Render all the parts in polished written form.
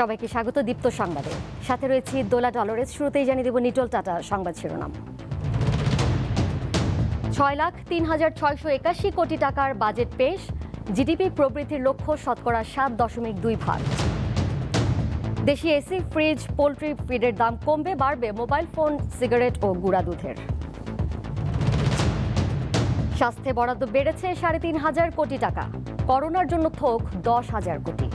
সবাইকে স্বাগত দীপ্ত সংবাদে। সাথে রয়েছে দোলা ডলরেস। শুরুতেই জানিয়ে দেব নিটল টাটা সংবাদ শিরোনাম। 6,03,681 কোটি টাকার বাজেট পেশ। জিডিপি প্রবৃদ্ধির লক্ষ্য শতকরা 7.2%। দেশি এসি, ফ্রিজ, পোল্ট্রি ফিডের দাম কমবে, বাড়বে মোবাইল ফোন, সিগারেট ও গুঁড়া দুধের। স্বাস্থ্যে বরাদ্দ বেড়েছে 3,500 কোটি টাকা। করোনার জন্য থোক 10,000 কোটি।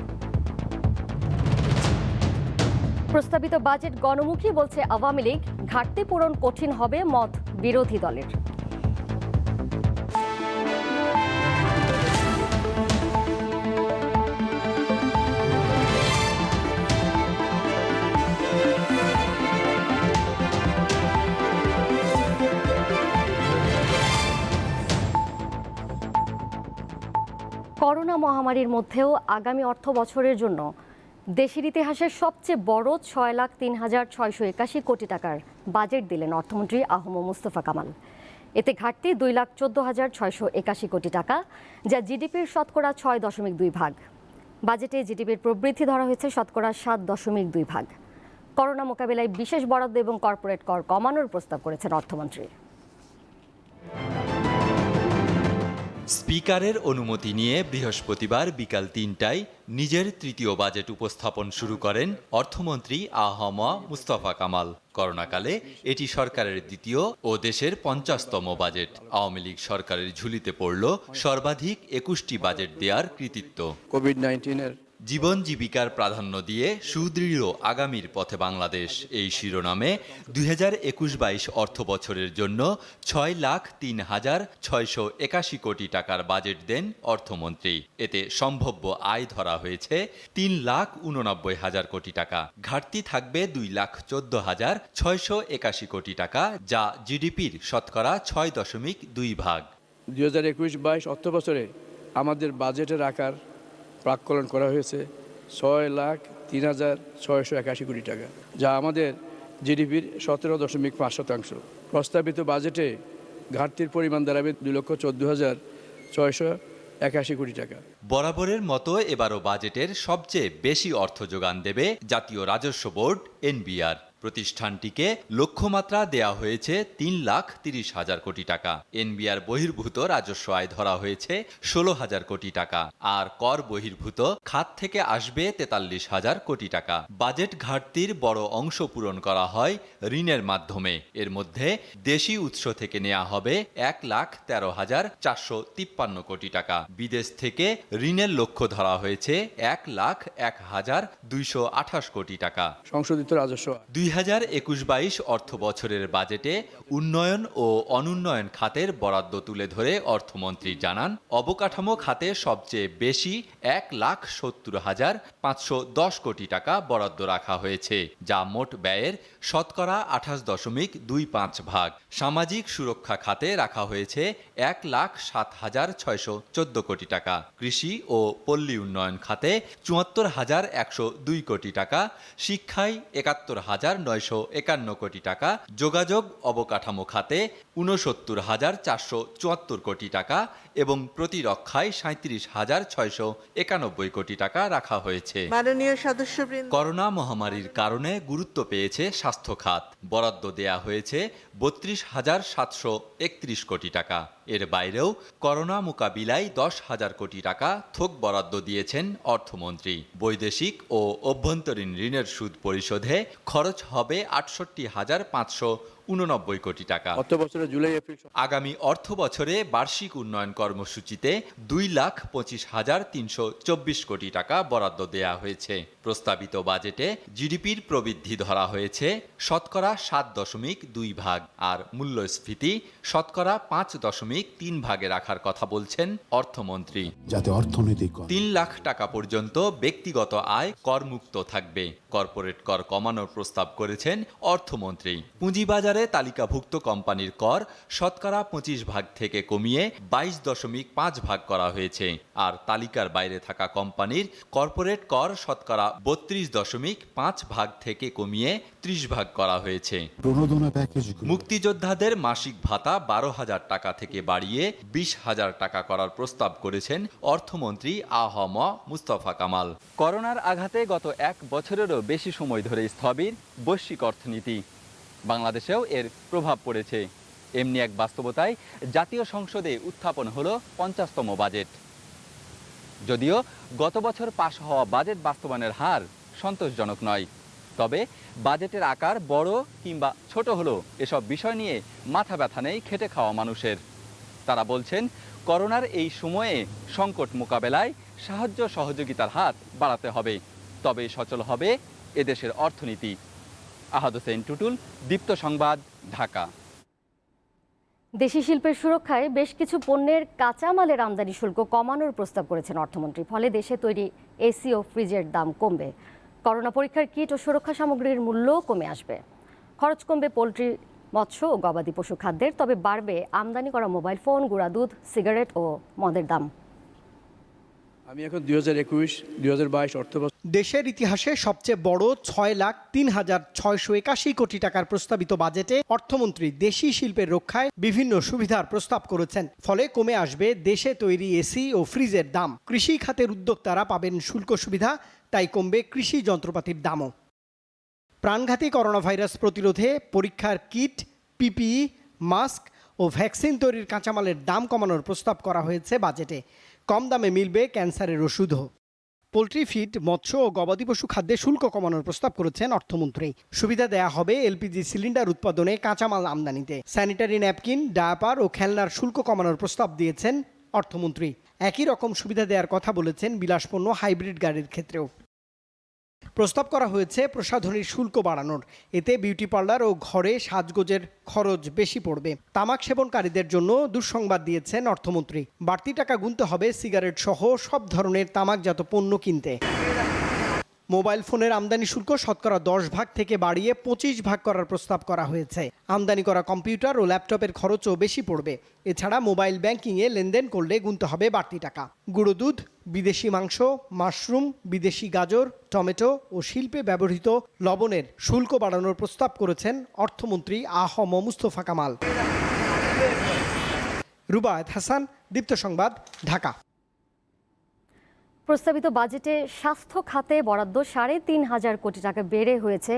প্রস্তাবিত বাজেট গণমুখী বলছে আওয়ামী লীগ। ঘাটতি পূরণ কঠিন হবে, মত বিরোধী দলের। করোনা মহামারীর মধ্যেও আগামী অর্থ বছরের জন্য দেশের ইতিহাসের সবচেয়ে বড় 6,03,681 কোটি টাকার বাজেট দিলেন অর্থমন্ত্রী আহম মুস্তফা কামাল। এতে ঘাটতি 2,14,681 কোটি টাকা, যা জিডিপির শতকরা 6.2%। বাজেটে জিডিপির প্রবৃদ্ধি ধরা হয়েছে শতকরা 7.2%। করোনা মোকাবিলায় বিশেষ বরাদ্দ এবং কর্পোরেট কর কমানোর প্রস্তাব করেছেন অর্থমন্ত্রী। স্পিকারের অনুমতি নিয়ে বৃহস্পতিবার বিকাল ৩টায় নিজের তৃতীয় বাজেট উপস্থাপন শুরু করেন অর্থমন্ত্রী আহম মুস্তফা কামাল। করোনাকালে এটি সরকারের দ্বিতীয় ও দেশের 50তম বাজেট। আওয়ামী লীগ সরকারের ঝুলিতে পড়ল সর্বাধিক 21টি বাজেট দেওয়ার কৃতিত্ব। কোভিড-19-এর জীবন জীবিকার প্রাধান্য দিয়ে সুদৃঢ় আগামীর পথে বাংলাদেশ, এই শিরোনামে 2021-22 অর্থ বছরের জন্য 6,03,681 কোটি টাকার বাজেট দেন অর্থমন্ত্রী। এতে সম্ভাব্য আয় ধরা হয়েছে 3,89,000 কোটি টাকা। ঘাটতি থাকবে 2,14,681 কোটি টাকা, যা জিডিপির শতকরা 6.2%। 2021-22 অর্থ বছরে আমাদের বাজেটের আকার প্রাক্কলন করা হয়েছে 6,03,681 কোটি টাকা, যা আমাদের জিডিপির 17.5%। প্রস্তাবিত বাজেটে ঘাটতির পরিমাণ দাঁড়াবে 2,14,681 কোটি টাকা। বরাবরের মতো এবারও বাজেটের সবচেয়ে বেশি অর্থ যোগান দেবে জাতীয় রাজস্ব বোর্ড এনবিআর। প্রতিষ্ঠানটিকে লক্ষ্যমাত্রা দেয়া হয়েছে 3,30,000 কোটি টাকা। এনবিআর বহির্ভূত রাজস্ব আয় ধরা হয়েছে 16,000 কোটি টাকা, আর কর বহির্ভূত খাত থেকে আসবে 43,000 কোটি টাকা। বাজেট ঘাটতির বড় অংশ পূরণ করা হয় ঋণের মাধ্যমে। এর মধ্যে দেশি উৎস থেকে নেওয়া হবে 1,13,453 কোটি টাকা। বিদেশ থেকে ঋণের লক্ষ্য ধরা হয়েছে 1,01,228 কোটি টাকা। সংশোধিত রাজস্ব 2021-22 অর্থ বছরের বাজেটে উন্নয়ন ও অনুন্নয়ন খাতের বরাদ্দ তুলে ধরে অর্থমন্ত্রী জানান, অবকাঠামো খাতে সবচেয়ে বেশি 1,70,510 কোটি টাকা বরাদ্দ রাখা হয়েছে, যা মোট ব্যয়ের শতকরা 28.25%। সামাজিক সুরক্ষা খাতে রাখা হয়েছে 1,07,614 কোটি টাকা। কৃষি ও পল্লী উন্নয়ন খাতে 74,102 কোটি টাকা। শিক্ষায় 71,951 কোটি টাকা। যোগাযোগ অবকাঠামো খাতে 69,474 কোটি টাকা এবং প্রতিরক্ষায় 37,691 কোটি টাকা রাখা হয়েছে। মাননীয় সদস্যবৃন্দ, করোনা মহামারীর কারণে গুরুত্ব পেয়েছে স্বাস্থ্য খাত। বরাদ্দ দেয়া হয়েছে 32,731 কোটি টাকা। এর বাইরেও করোনা মোকাবিলায় 10,000 কোটি টাকা থোক বরাদ্দ দিয়েছেন অর্থমন্ত্রী। বৈদেশিক ও অভ্যন্তরীণ ঋণের সুদ পরিশোধে খরচ হবে 68,589 কোটি টাকা। অর্থ বছরের জুলাই-এপ্রিল আগামী অর্থ বছরে বার্ষিক উন্নয়ন কর্মসূচিতে 2,25,324 কোটি টাকা বরাদ্দ দেয়া হয়েছে। প্রস্তাবিত বাজেটে জিডিপির প্রবৃদ্ধি ধরা হয়েছে শতকরা 7.2%, আর মূল্যস্ফীতি শতকরা 5.3% রাখার কথা বলছেন অর্থমন্ত্রী। যাতে অর্থনৈতিক 3 লাখ টাকা পর্যন্ত ব্যক্তিগত আয় করমুক্ত থাকবে। কর্পোরেট কর কমানোর প্রস্তাব করেছেন অর্থমন্ত্রী। পুঁজিবাজার এনবিআরে তালিকাভুক্ত কোম্পানির কর শতকরা 25% থেকে কমিয়ে 22.5% করা হয়েছে, আর তালিকার বাইরে থাকা কোম্পানির কর্পোরেট কর শতকরা 32.5% থেকে কমিয়ে 30% করা হয়েছে। মুক্তিযোদ্ধাদের মাসিক ভাতা 12,000 টাকা থেকে বাড়িয়ে 20,000 টাকা করার প্রস্তাব করেছেন অর্থমন্ত্রী আ.হ.ম মুস্তফা কামাল। করোনার আঘাতে গত 1 বছরেরও বেশি সময় ধরে স্থবির বৈশ্বিক অর্থনীতি। বাংলাদেশেও এর প্রভাব পড়েছে। এমনি এক বাস্তবতায় জাতীয় সংসদে উত্থাপন হলো 50তম বাজেট। যদিও গত বছর পাশ হওয়া বাজেট বাস্তবায়নের হার সন্তোষজনক নয়, তবে বাজেটের আকার বড় কিংবা ছোট হলো এসব বিষয় নিয়ে মাথা ব্যথা নেই খেটে খাওয়া মানুষের। তারা বলছেন, করোনার এই সময়ে সংকট মোকাবেলায় সাহায্য সহযোগিতার হাত বাড়াতে হবে, তবেই সচল হবে এদেশের অর্থনীতি। আহাদ হোসেন টুটুল, দীপ্ত সংবাদ, ঢাকা। দেশি শিল্পের সুরক্ষায় বেশ কিছু পণ্যের কাঁচামালের আমদানি শুল্ক কমানোর প্রস্তাব করেছেন অর্থমন্ত্রী। ফলে দেশে তৈরি এসি ও ফ্রিজের দাম কমবে। করোনা পরীক্ষার কিট ও সুরক্ষা সামগ্রীর মূল্যও কমে আসবে। খরচ কমবে পোলট্রি, মৎস্য ও গবাদি পশু খাদ্যের, তবে বাড়বে আমদানি করা মোবাইল ফোন, গুঁড়া দুধ, সিগারেট ও মদের দাম। আমি এখন 2021-2022 অর্থবছর দেশের ইতিহাসে সবচেয়ে বড় 6,03,681 কোটি টাকার প্রস্তাবিত বাজেটে অর্থমন্ত্রী দেশি শিল্পের রক্ষায় বিভিন্ন সুবিধার প্রস্তাব করেছেন। ফলে কমে আসবে দেশে তৈরি এসি ও ফ্রিজের দাম। কৃষি খাতের উদ্যোক্তারা পাবেন শুল্ক সুবিধা, তাই কমবে কৃষি যন্ত্রপাতির দামও। প্রাণঘাতী করোনা ভাইরাস প্রতিরোধে পরীক্ষার কিট, পিপিই, মাস্ক ও ভ্যাকসিন তৈরির কাঁচামালের দাম কমানোর প্রস্তাব করা হয়েছে বাজেটে। কম দামে মিলবে ক্যান্সারের ওষুধও। পোলট্রি, ফিড, মৎস্য ও গবাদি পশু খাদ্যে শুল্ক কমানোর প্রস্তাব করেছেন অর্থমন্ত্রী। সুবিধা দেয়া হবে এলপিজি সিলিন্ডার উৎপাদনে কাঁচামাল আমদানিতে। স্যানিটারি ন্যাপকিন, ডায়াপার ও খেলনার শুল্ক কমানোর প্রস্তাব দিয়েছেন অর্থমন্ত্রী। একই রকম সুবিধা দেওয়ার কথা বলেছেন বিলাসপণ্য, হাইব্রিড গাড়ির ক্ষেত্রেও। প্রস্তাব করা হয়েছে প্রসাধনীর শুল্ক বাড়ানোর। এতে বিউটি পার্লার ও ঘরে সাজগোজের খরচ বেশি পড়বে। তামাক সেবনকারীদের জন্য দুঃসংবাদ দিয়েছেন অর্থমন্ত্রী। বাড়তি টাকা গুনতে হবে সিগারেট সহ সব ধরনের তামাকজাত পণ্য কিনতে। মোবাইল ফোনের আমদানি শুল্ক শতকরা 10% থেকে বাড়িয়ে 25% করার প্রস্তাব করা হয়েছে। আমদানি করা কম্পিউটার ও ল্যাপটপের খরচও বেশি পড়বে। এছাড়া মোবাইল ব্যাংকিংয়ে লেনদেন করলে গুনতে হবে বাড়তি টাকা। গুঁড়ো দুধ, বিদেশি মাংস, মাশরুম, বিদেশি গাজর, টমেটো ও শিল্পে ব্যবহৃত লবণের শুল্ক বাড়ানোর প্রস্তাব করেছেন অর্থমন্ত্রী আ.হ.ম মুস্তফা কামাল। রুবায়েত হাসান, দীপ্ত সংবাদ, ঢাকা। প্রস্তাবিত বাজেটে স্বাস্থ্য খাতে বরাদ্দ 3,500 কোটি টাকা বেড়ে হয়েছে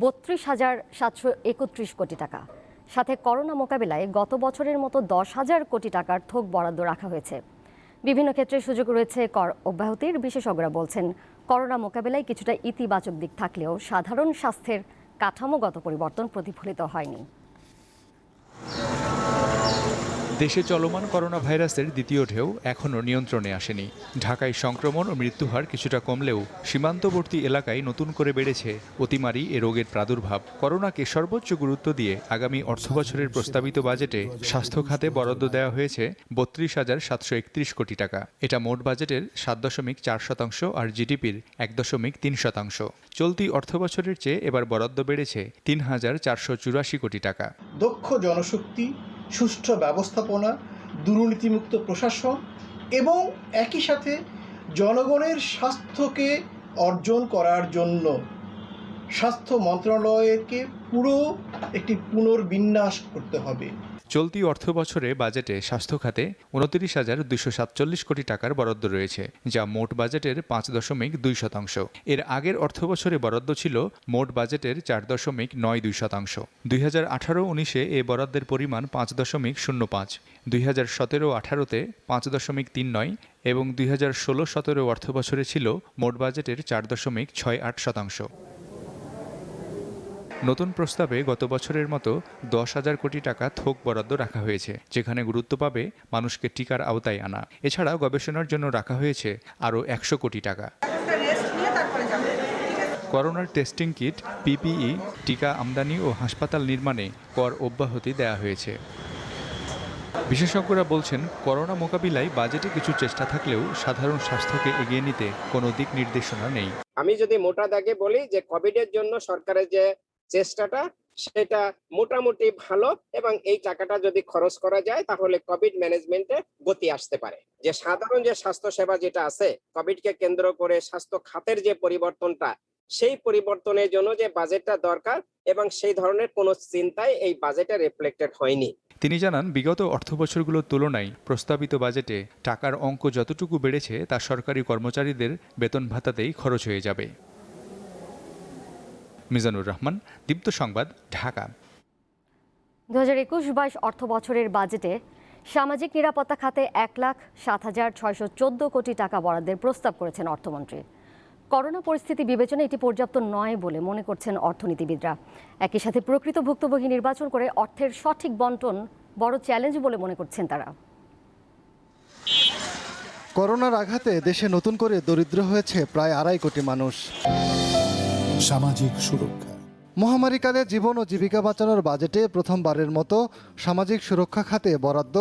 32,731 কোটি টাকা। সাথে করোনা মোকাবিলায় গত বছরের মতো 10,000 কোটি টাকার থোক বরাদ্দ রাখা হয়েছে। বিভিন্ন ক্ষেত্রে সুযোগ রয়েছে কর অব্যাহতির। বিশেষজ্ঞরা বলছেন, করোনা মোকাবিলায় কিছুটা ইতিবাচক দিক থাকলেও সাধারণ স্বাস্থ্যের কাঠামোগত পরিবর্তন প্রতিফলিত হয়নি। দেশে চলমান করোনা ভাইরাসের দ্বিতীয় ঢেউ এখনও নিয়ন্ত্রণে আসেনি। ঢাকায় সংক্রমণ ও মৃত্যুহার কিছুটা কমলেও সীমান্তবর্তী এলাকায় নতুন করে বেড়েছে অতিমারি এ রোগের প্রাদুর্ভাব। করোনাকে সর্বোচ্চ গুরুত্ব দিয়ে আগামী অর্থবছরের প্রস্তাবিত বাজেটে স্বাস্থ্য খাতে বরাদ্দ দেওয়া হয়েছে 32,731 কোটি টাকা। এটা মোট বাজেটের 7.4% আর জিডিপির 1.3%। চলতি অর্থবছরের চেয়ে এবার বরাদ্দ বেড়েছে 3,484 কোটি টাকা। দক্ষ জনশক্তি, সুষ্ঠু ব্যবস্থাপনা, দুর্নীতিমুক্ত প্রশাসন এবং একই সাথে জনগণের স্বাস্থ্যকে অর্জন করার জন্য স্বাস্থ্য মন্ত্রণালয়কে পুরো একটি পুনর্বিন্যাস করতে হবে। চলতি অর্থবছরে বাজেটে স্বাস্থ্য খাতে 29,247 কোটি টাকার বরাদ্দ রয়েছে, যা মোট বাজেটের 5.2%। এর আগের অর্থবছরে বরাদ্দ ছিল মোট বাজেটের 4.92%। 2018-19-এ এ বরাদ্দের পরিমাণ 5.05, 2017-18-তে 5.39 এবং 2016-17 অর্থবছরে ছিল মোট বাজেটের 4.68%। নতুন প্রস্তাবে গত বছরের মতো 10,000 কোটি টাকা থোক বরাদ্দ রাখা হয়েছে, যেখানে গুরুত্ব পাবে মানুষকে টিকার আওতায় আনা। এছাড়া গবেষণার জন্য রাখা হয়েছে আরও 100 কোটি টাকা। করোনার টেস্টিং কিট, পিপিই, টিকা আমদানি ও হাসপাতাল নির্মাণে কর অব্যাহতি দেওয়া হয়েছে। বিশেষজ্ঞরা বলছেন, করোনা মোকাবিলায় বাজেটে কিছু চেষ্টা থাকলেও সাধারণ স্বাস্থ্যকে এগিয়ে নিতে কোনো দিক নির্দেশনা নেই। আমি যদি মোটা দাগে বলি যে কোভিডের জন্য সরকারের যে চেষ্টাটা সেটা মোটামুটি ভালো, এবং এই টাকাটা যদি খরচ করা যায় তাহলে কোভিড ম্যানেজমেন্টে গতি আসতে পারে। যে সাধারণ যে স্বাস্থ্য সেবা যেটা আছে, কোভিডকে কেন্দ্র করে স্বাস্থ্য খাতের যে পরিবর্তনটা, সেই পরিবর্তনের জন্য যে বাজেটটা দরকার, এবং সেই ধরনের কোনো চিন্তাই এই বাজেটে রিফ্লেক্টেড হয়নি। তিনি জানান, বিগত অর্থবছরগুলোর তুলনায় প্রস্তাবিত বাজেটে টাকার অঙ্ক যতটুকু বেড়েছে তা সরকারি কর্মচারীদের বেতন ভাতাতেই খরচ হয়ে যাবে। মিজানুর রহমান, দীপ্ত সংবাদ, ঢাকা। 2021-22 অর্থ বছরের বাজেটে সামাজিক নিরাপত্তা খাতে 1,07,614 কোটি টাকা বরাদ্দের প্রস্তাব করেছেন অর্থমন্ত্রী। করোনা পরিস্থিতি বিবেচনায় এটি পর্যাপ্ত নয় বলে মনে করছেন অর্থনীতিবিদরা। একই সাথে প্রকৃত ভুক্তভোগী নির্বাচন করে অর্থের সঠিক বন্টন বড় চ্যালেঞ্জ বলে মনে করছেন তারা। করোনার আঘাতে দেশে নতুন করে দরিদ্র হয়েছে প্রায় 2.5 কোটি মানুষ। সামাজিক সুরক্ষা। মহামারীকালে জীবন ও জীবিকা বাঁচানোর বাজেটে প্রথমবারের মতো সামাজিক সুরক্ষা খাতে বরাদ্দ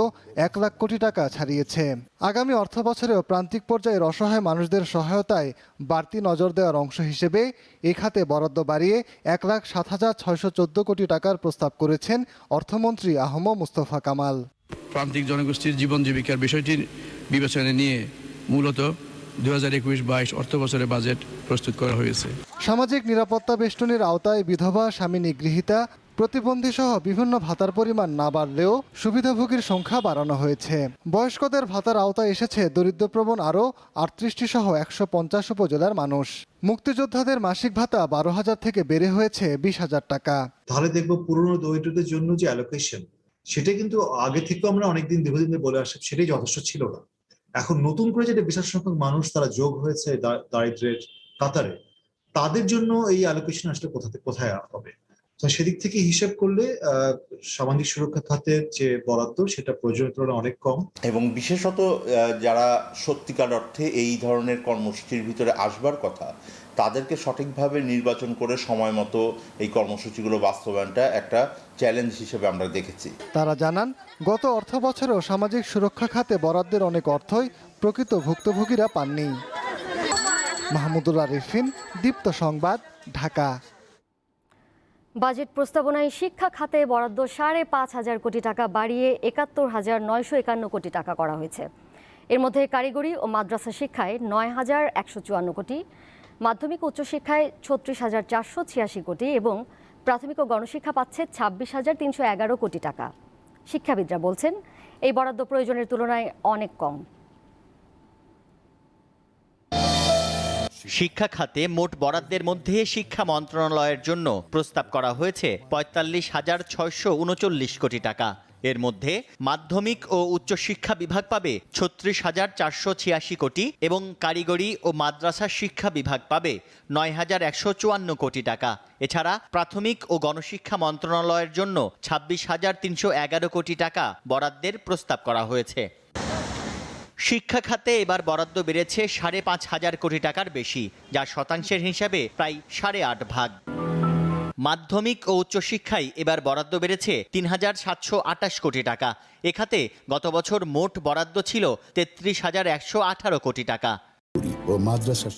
1 লাখ কোটি টাকা ছাড়িয়েছে। আগামী অর্থ বছরেও প্রান্তিক পর্যায়ের অসহায় মানুষদের সহায়তায় বাড়তি নজর দেওয়ার অংশ হিসেবে এই খাতে বরাদ্দ বাড়িয়ে 1,07,614 কোটি টাকার প্রস্তাব করেছেন অর্থমন্ত্রী আহম মুস্তফা কামাল। প্রান্তিক জনগোষ্ঠীর জীবন জীবিকার বিষয়টির বিবেচনায় নিয়ে মূলত 2021-22 অর্থ বছরের বাজেট প্রস্তুত করা হয়েছে। সামাজিক নিরাপত্তা বেষ্টনীর আওতায় বিধবা, স্বামী নিগৃহীতা, প্রতিবন্ধী সহ বিভিন্ন ভাতার পরিমাণ না বাড়লেও সুবিধাভোগীর সংখ্যা বাড়ানো হয়েছে। বয়স্কদের ভাতার আওতায় এসেছে দরিদ্রপ্রবণ আরও 38টি সহ 150 উপজেলার মানুষ। মুক্তিযোদ্ধাদের মাসিক ভাতা 12,000 থেকে বেড়ে হয়েছে 20,000 টাকা। তাহলে দেখবো পুরনো দরিদ্রদের জন্য যে অ্যালোকেশন, সেটা কিন্তু আগে থেকে আমরা অনেকদিন দীর্ঘদিন ধরে বলে আসছি, সেটাই যথেষ্ট ছিল না। এখন নতুন করে যেটা বিশাল সংখ্যক মানুষ তারা যোগ হয়েছে দারিদ্র্যের কাতারে, তাদের জন্য এই অ্যালোকেশন আসলে কোথায় হবে। তো সেদিক থেকে হিসেব করলে সামাজিক সুরক্ষা খাতের যে বরাদ্দ, সেটা প্রয়োজনের তুলনায় অনেক কম। এবং বিশেষত যারা সত্যিকার অর্থে এই ধরনের কর্মসূচির ভিতরে আসবার কথা, তাদেরকে সঠিকভাবে নির্বাচন করে সময় মতো এই কর্মসূচিগুলো বাস্তবায়নটা একটা চ্যালেঞ্জ হিসেবে আমরা দেখেছি। তারা জানান, গত অর্থ বছরেও সামাজিক সুরক্ষা খাতে বরাদ্দের অনেক অর্থই প্রকৃত ভুক্তভোগীরা পাননি। মাহমুদুল্লাহ রিফিন, দীপ্ত সংবাদ, ঢাকা। বাজেট প্রস্তাবনায় শিক্ষা খাতে বরাদ্দ 5,500 কোটি টাকা বাড়িয়ে 71,951 কোটি টাকা করা হয়েছে। এর মধ্যে কারিগরি ও মাদ্রাসা শিক্ষায় 9,154 কোটি, মাধ্যমিক ও উচ্চশিক্ষায় 36,486 কোটি এবং প্রাথমিক ও গণশিক্ষা পাচ্ছে 26,311 কোটি টাকা। শিক্ষাবিদরা বলছেন, এই বরাদ্দ প্রয়োজনের তুলনায় অনেক কম। শিক্ষা খাতে মোট বরাদ্দের মধ্যে শিক্ষা মন্ত্রণালয়ের জন্য প্রস্তাব করা হয়েছে 45,639 কোটি টাকা। এর মধ্যে মাধ্যমিক ও উচ্চশিক্ষা বিভাগ পাবে 36,486 কোটি এবং কারিগরি ও মাদ্রাসা শিক্ষা বিভাগ পাবে 9,154 কোটি টাকা। এছাড়া প্রাথমিক ও গণশিক্ষা মন্ত্রণালয়ের জন্য 26,311 কোটি টাকা বরাদ্দের প্রস্তাব করা হয়েছে। শিক্ষা খাতে এবার বরাদ্দ বেড়েছে 5,500 কোটি টাকার বেশি, যা শতাংশের হিসাবে প্রায় 8.5 ভাগ। মাধ্যমিক ও উচ্চশিক্ষায় এবার বরাদ্দ বেড়েছে 3,728 কোটি টাকা। এ খাতে গত বছর মোট বরাদ্দ ছিল 33,118 কোটি টাকা।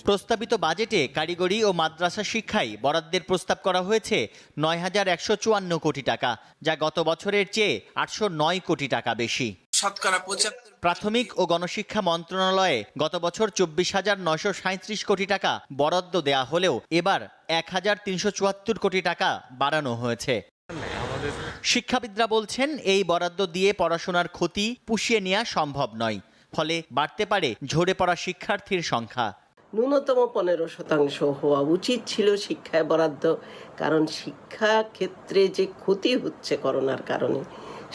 প্রস্তাবিত বাজেটে কারিগরি ও মাদ্রাসা শিক্ষায় বরাদ্দের প্রস্তাব করা হয়েছে 9,154 কোটি টাকা, যা গত বছরের চেয়ে 809 কোটি টাকা বেশি। প্রাথমিক ও গণশিক্ষা মন্ত্রণালয়ে গত বছর 24,937 কোটি টাকা বরাদ্দ দেয়া হলেও এবার 1,374 কোটি টাকা বাড়ানো হয়েছে। শিক্ষাবিদরা বলছেন, এই বরাদ্দ দিয়ে পড়াশোনার ক্ষতি পুষিয়ে নেওয়া সম্ভব নয়, ফলে বাড়তে পারে ঝরে পড়া শিক্ষার্থীর সংখ্যা। ন্যূনতম 15% হওয়া উচিত ছিল শিক্ষায় বরাদ্দ, কারণ শিক্ষা ক্ষেত্রে যে ক্ষতি হচ্ছে করোনার কারণে,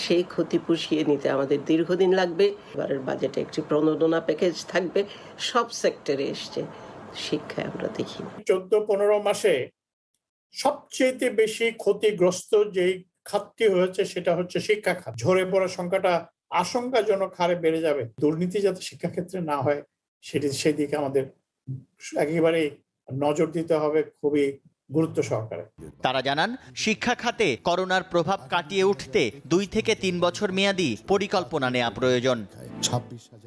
সেই ক্ষতি পুষিয়ে নিতে আমাদের দীর্ঘদিন লাগবে। এবারের বাজেটে একটি প্রণোদনা প্যাকেজ থাকবে, সব সেক্টরে এসছে, শিক্ষায় আমরা দেখি। 14-15 মাসে সবচেয়ে বেশি ক্ষতিগ্রস্ত যেই খাতটি হয়েছে সেটা হচ্ছে শিক্ষা খাত। ঝরে পড়ার সংখ্যাটা আশঙ্কাজনক হারে বেড়ে যাবে। দুর্নীতি যাতে শিক্ষাক্ষেত্রে না হয় সেদিকে আমাদের একেবারে নজর দিতে হবে খুবই গুরুত্ব সহকারে। তারা জানান, শিক্ষা খাতে করোনার প্রভাব কাটিয়ে উঠতে 2 থেকে 3 বছর মেয়াদী পরিকল্পনা নেওয়া প্রয়োজন।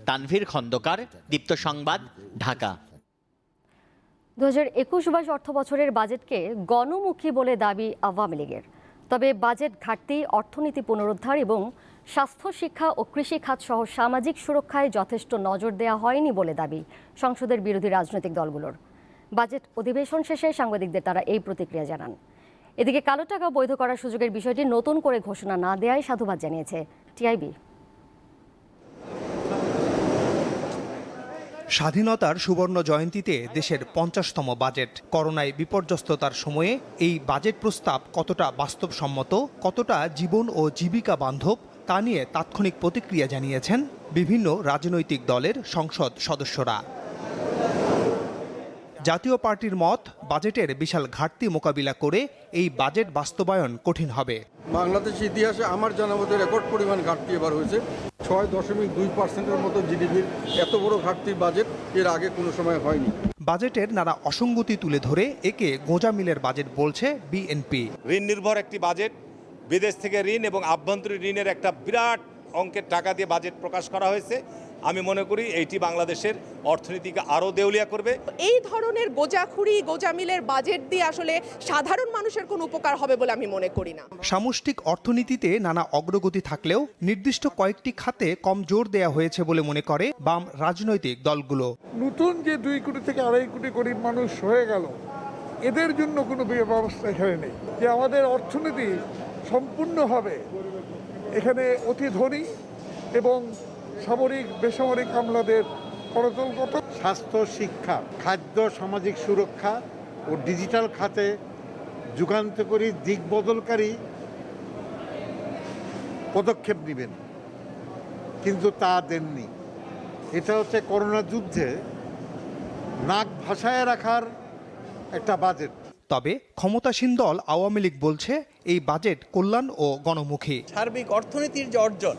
তানভীর খন্দকার, দীপ্ত সংবাদ, ঢাকা। 2021-22 অর্থ বছরের বাজেটকে গণমুখী বলে দাবি আওয়ামী লীগের। তবে বাজেট ঘাটতি, অর্থনীতি পুনরুদ্ধার এবং স্বাস্থ্য, শিক্ষা ও কৃষি খাত সহ সামাজিক সুরক্ষায় যথেষ্ট নজর দেওয়া হয়নি বলে দাবি সংসদের বিরোধী রাজনৈতিক দলগুলোর। বাজেট অধিবেশন শেষে সাংবাদিকদের তারা এই প্রতিক্রিয়া জানান। এদিকে কালো টাকা বৈধ করার সুযোগের বিষয়টি নতুন করে ঘোষণা না দেওয়ায় সাধুবাদ জানিয়েছে টিআইবি। স্বাধীনতার সুবর্ণ জয়ন্তীতে দেশের 50তম বাজেট। করোনায় বিপর্যস্ততার সময়ে এই বাজেট প্রস্তাব কতটা বাস্তবসম্মত, কতটা জীবন ও জীবিকা বান্ধব তা নিয়ে তাৎক্ষণিক প্রতিক্রিয়া জানিয়েছেন বিভিন্ন রাজনৈতিক দলের সংসদ সদস্যরা। জাতীয় পার্টির মত, বাজেটের বিশাল ঘাটতি মোকাবিলা করে এই বাজেট বাস্তবায়ন কঠিন হবে। বাংলাদেশ ইতিহাসে আমার জানা মতো রেকর্ড পরিমাণ ঘাটতি এবার হয়েছে। 6.2% মতো জিডিপির এত বড় ঘাটতির বাজেট এর আগে কোনো সময় হয়নি। বাজেটের নানা অসঙ্গতি তুলে ধরে একে গোঁজামিলের বাজেট বলছে বিএনপি। ঋণ নির্ভর একটি বাজেট, বিদেশ থেকে ঋণ এবং আভ্যন্তরীণ ঋণের একটা বিরাট অঙ্কের টাকা দিয়ে বাজেট প্রকাশ করা হয়েছে। আমি মনে করি এইটি বাংলাদেশের অর্থনীতিকে আরও দেউলিয়া করবে। এই ধরনের গোজাখুরি, গোজামিলের বাজেট দিয়ে আসলে সাধারণ মানুষের কোনো উপকার হবে বলে আমি মনে করি না। সামষ্টিক অর্থনীতিতে নানা অগ্রগতি থাকলেও নির্দিষ্ট কয়েকটি খাতে কম জোর দেওয়া হয়েছে বলে মনে করে বাম রাজনৈতিক দলগুলো। নতুন যে 2 কোটি থেকে 2.5 কোটি গরিব মানুষ হয়ে গেল, এদের জন্য কোনো ব্যবস্থা এখানে নেই। যে আমাদের অর্থনীতি সম্পূর্ণভাবে এখানে অতি ধনী এবং সামরিক বেসামরিক আমলাদের করতলগত। স্বাস্থ্য, শিক্ষা, খাদ্য, সামাজিক সুরক্ষা ও ডিজিটাল খাতে যুগান্তকারী, দিকবদলকারী পদক্ষেপ নেবেন, কিন্তু তা দেননি। এটা হচ্ছে করোনা যুদ্ধে নাক ভাসায় রাখার একটা বাজেট। তবে ক্ষমতাসীন দল আওয়ামী লীগ বলছে এই বাজেট কল্যাণ ও গণমুখী। সার্বিক অর্থনীতির যে অর্জন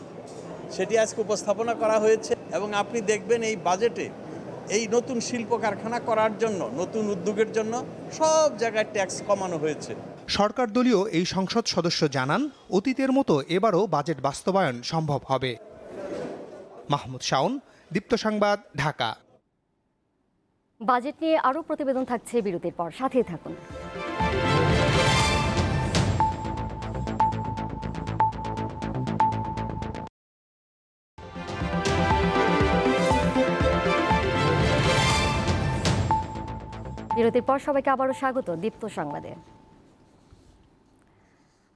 সেটি আজকে উপস্থাপনা করা হয়েছে এবং আপনি দেখবেন এই বাজেটে এই নতুন শিল্প কারখানা করার জন্য, নতুন উদ্যোগের জন্য সব জায়গায় ট্যাক্স কমানো হয়েছে। সরকার দলীয় এই সংসদ সদস্য জানান, অতীতের মতো এবারও বাজেট বাস্তবায়ন সম্ভব হবে। মাহমুদ শাওন, দীপ্ত সংবাদ, ঢাকা। বাজেট নিয়ে আরও প্রতিবেদন থাকছে বিরতির পর, সাথেই থাকুন। বিরতির পর সবাইকে আবারও স্বাগত দীপ্ত সংবাদে।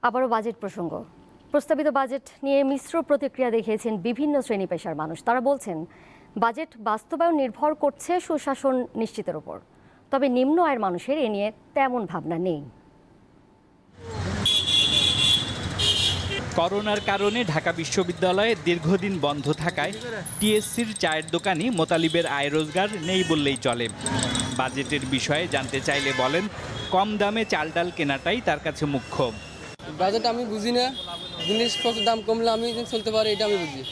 আবারও বাজেট প্রসঙ্গ। প্রস্তাবিত বাজেট নিয়ে মিশ্র প্রতিক্রিয়া দেখিয়েছেন বিভিন্ন শ্রেণী পেশার মানুষ। তারা বলছেন, বাজেট বাস্তবায়ন নির্ভর করছে সুশাসন নিশ্চিতের উপর। তবে নিম্ন আয়ের মানুষের এ নিয়ে তেমন ভাবনা নেই। করোনার কারণে ঢাকা বিশ্ববিদ্যালয়ে দীর্ঘদিন বন্ধ থাকায় টিএসসির চায়ের দোকানি মোতালিবের আয় রোজগার নেই বললেই চলে। বাজেটের বিষয়ে জানতে চাইলে বলেন, কম দামে চাল ডাল কেনাটাই তার কাছে মুখ্য। বাজেট আমি বুঝি না, জিনিসপত্রের দাম কমলে আমি চলতে পারি, এটা আমি বুঝি।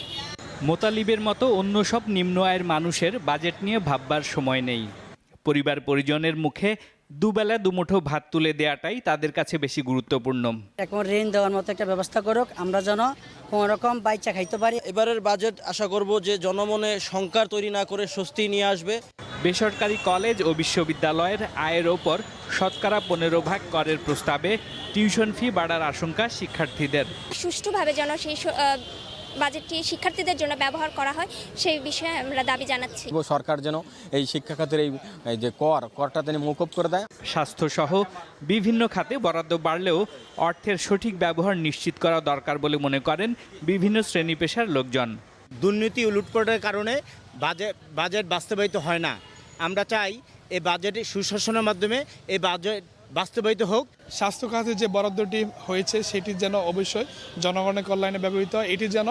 মোতালিবের মতো অন্য সব নিম্ন আয়ের মানুষের বাজেট নিয়ে ভাববার সময় নেই। পরিবার পরিজনের মুখে দুবেলা দুমুঠো ভাত তুলে দেওয়াটাই তাদের কাছে বেশি গুরুত্বপূর্ণ। এখন ঋণ দেওয়ার মতো একটা ব্যবস্থা করুক, আমরা যেন কোনো রকম বাইচা খাইতে পারি। এবারের বাজেট আশা করব যে জনমনে শঙ্কার তৈরি না করে স্বস্তি নিয়ে আসবে। বেসরকারি কলেজ ও বিশ্ববিদ্যালয়ের আয়ের ওপর শতকরা 15% করের প্রস্তাবে টিউশন ফি বাড়ার আশঙ্কা শিক্ষার্থীদের। সুষ্ঠুভাবে যেন সেই বাজেটটি শিক্ষার্থীদের জন্য ব্যবহার করা হয়, সেই বিষয়ে আমরা দাবি জানাচ্ছি। সরকার যেন এই শিক্ষা খাতের এই যে করটা তিনি মৌকুব করে দেয়। স্বাস্থ্যসহ বিভিন্ন খাতে বরাদ্দ বাড়লেও অর্থের সঠিক ব্যবহার নিশ্চিত করা দরকার বলে মনে করেন বিভিন্ন শ্রেণী পেশার লোকজন। দুর্নীতি ও লুটপাটের কারণে বাজেট বাস্তবায়িত হয় না। আমরা চাই এই বাজেটের সুশাসনের মাধ্যমে এই বাজেট বাস্তবায়িত হোক। স্বাস্থ্য খাতে যে বরাদ্দটি হয়েছে সেটি যেন অবশ্যই জনগণের কল্যাণে ব্যবহৃত হয়, এটি যেন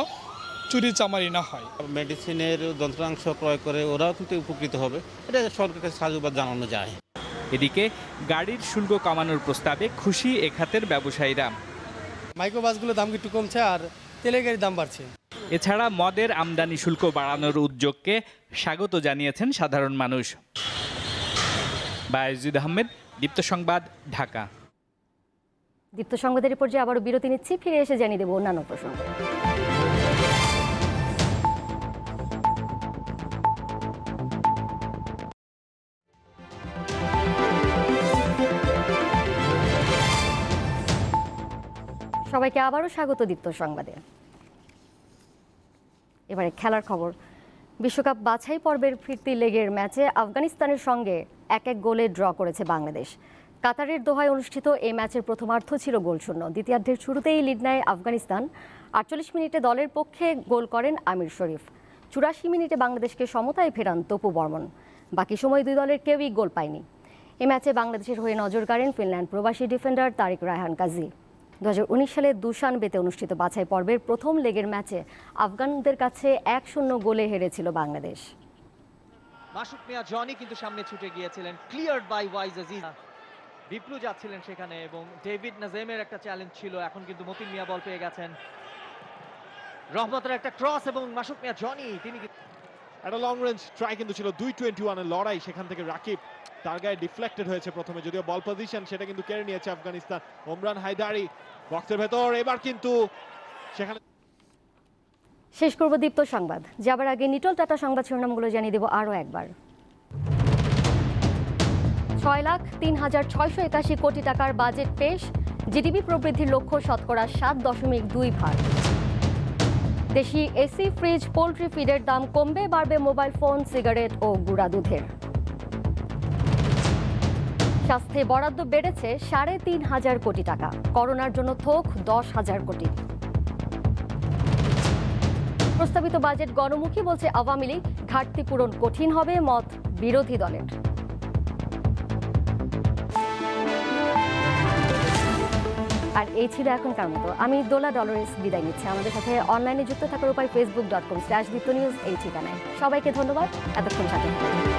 চুরি চামারি না হয়। মেডিসিনের যন্ত্রাংশ ক্রয় করে ওরাও কিন্তু উপকৃত হবে, এটা সরকারকে সাধুবাদ জানানো যায়। এদিকে গাড়ির শুল্ক কমানোর প্রস্তাবে খুশি এ খাতের ব্যবসায়ীরা। মাইক্রোবাসগুলোর দাম একটু কমছে আর তেলের গাড়ির দাম বাড়ছে। এছাড়া মদের আমদানি শুল্ক বাড়ানোর উদ্যোগকে স্বাগত জানিয়েছেন সাধারণ মানুষ। বায়েজিদ আহমেদ, দীপ্ত সংবাদ, ঢাকা। দীপ্ত সংবাদের পর্যায়ে আবারও বিরতি নিচ্ছি, ফিরে এসে জানিয়ে দেব অন্যান্য প্রসঙ্গ। সবাইকে আবারও স্বাগত দীপ্ত সংবাদে। এবারে খেলার খবর। বিশ্বকাপ বাছাই পর্বের ফিরতি লেগের ম্যাচে আফগানিস্তানের সঙ্গে 1-1 গোলে ড্র করেছে বাংলাদেশ। কাতারের দোহায় অনুষ্ঠিত এই ম্যাচের প্রথমার্ধ ছিল গোলশূন্য। দ্বিতীয়ার্ধের শুরুতেই লিড নেয় আফগানিস্তান। 48 মিনিটে দলের পক্ষে গোল করেন আমির শরীফ। 84 মিনিটে বাংলাদেশকে সমতায় ফেরান তপু বর্মন। বাকি সময় দুই দলের কেউই গোল পায়নি। এই ম্যাচে বাংলাদেশের হয়ে নজর কাড়েন ফিনল্যান্ড প্রবাসী ডিফেন্ডার তারিক রায়হান কাজী। 2019 সালে দুশানবেতে অনুষ্ঠিত বাছাই পর্বের প্রথম লেগের ম্যাচে আফগানদের কাছে 1-0 গোলে হেরেছিল বাংলাদেশ। মাসুক মিয়া জনি কিন্তু সামনে ছুটে গিয়েছিলেন, ক্লিয়ারড বাই ওয়াইজ আজিজ। বিপ্লু যাচ্ছিলেন সেখানে এবং ডেভিড নাজেমের একটা চ্যালেঞ্জ ছিল। এখন কিন্তু মতিন মিয়া বল পেয়ে গেছেন। রহমতের একটা ক্রস এবং মাসুক মিয়া জনি তিনি একটা লং রেঞ্জ ট্রাই কিন্তু ছিল। 2-21 এর লড়াই, সেখান থেকে রাকিব তার গায়ে ডিফ্লেক্টেড হয়েছে প্রথমে, যদিও বল পজিশন সেটা কিন্তু কেড়ে নিয়েছে আফগানিস্তান। ওমরান হায়দারি বক্সের ভেতর, এবার কিন্তু সেখানে। শেষ করব দীপ্ত সংবাদ। যাবার আগে নিটল টাটা সংবাদ শিরোনামগুলো জানিয়ে দেব আরও একবার। 6,03,681 কোটি টাকার বাজেট পেশ। জিডিপি প্রবৃদ্ধির লক্ষ্য শতকরা 7.2 দেশি এসি, ফ্রিজ, পোল্ট্রি ফিডের দাম কমবে, বাড়বে মোবাইল ফোন, সিগারেট ও গুঁড়া দুধের। স্বাস্থ্যে বরাদ্দ বেড়েছে 3,500 কোটি টাকা। করোনার জন্য থোক 10,000 কোটি। প্রস্তাবিত বাজেট গণমুখী বলছে আওয়ামী লীগ। ঘাটতি পূরণ কঠিন হবে, মত বিরোধী দলের। আর এই ছিল এখনকার মতো। আমি দোলা ডলরেস বিদায় নিচ্ছি। আমাদের সাথে অনলাইনে যুক্ত থাকার উপায় facebook.com/diptonews এই ঠিকানায়। সবাইকে ধন্যবাদ এতক্ষণ সাথে থাকার জন্য।